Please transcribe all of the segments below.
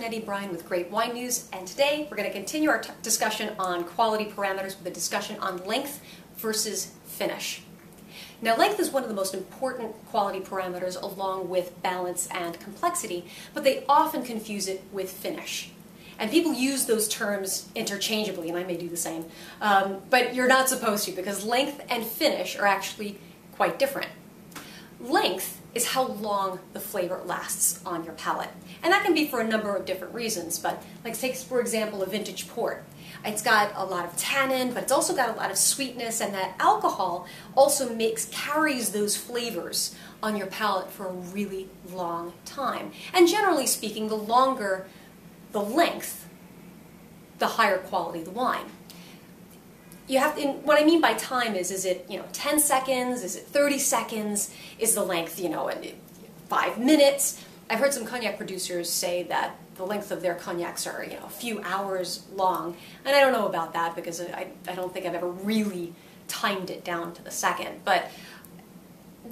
Eddie Bryan with Great Wine News, and today we're going to continue our discussion on quality parameters with a discussion on length versus finish. Now, length is one of the most important quality parameters along with balance and complexity, but they often confuse it with finish. And people use those terms interchangeably, and I may do the same, but you're not supposed to, because length and finish are actually quite different. Length is how long the flavor lasts on your palate. And that can be for a number of different reasons, but like take, for example, a vintage port. It's got a lot of tannin, but it's also got a lot of sweetness, and that alcohol also carries those flavors on your palate for a really long time. And generally speaking, the longer the length, the higher quality the wine. You have to, what I mean by time is it 10 seconds? Is it 30 seconds? Is the length 5 minutes? I've heard some cognac producers say that the length of their cognacs are a few hours long, and I don't know about that because I don't think I've ever really timed it down to the second. But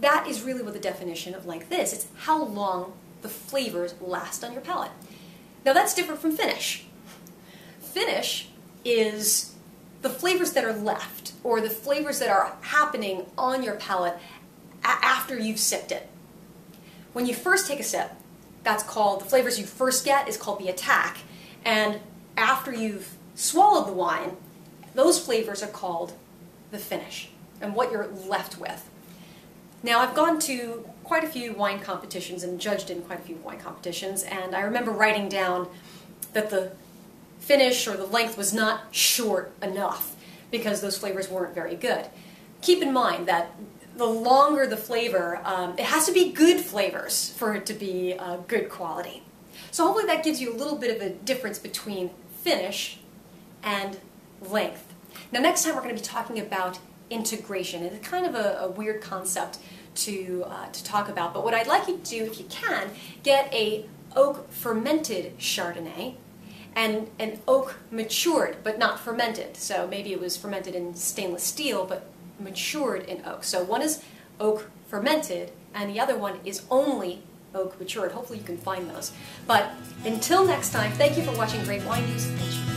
that is really what the definition of length is. It's how long the flavors last on your palate. Now that's different from finish. Finish is the flavors that are left, or the flavors that are happening on your palate after you've sipped it. When you first take a sip, that's called, the flavors you first get is called the attack, and after you've swallowed the wine, those flavors are called the finish, and what you're left with. Now, I've gone to quite a few wine competitions and judged in quite a few wine competitions, and I remember writing down that the finish or the length was not short enough because those flavors weren't very good. Keep in mind that the longer the flavor, it has to be good flavors for it to be good quality. So hopefully that gives you a little bit of a difference between finish and length. Now next time we're going to be talking about integration. It's kind of a weird concept to talk about, but what I'd like you to do, if you can, get a oak fermented Chardonnay and an oak matured but not fermented. So maybe it was fermented in stainless steel but matured in oak. So one is oak fermented and the other one is only oak matured. Hopefully you can find those. But until next time, thank you for watching Great Wine News.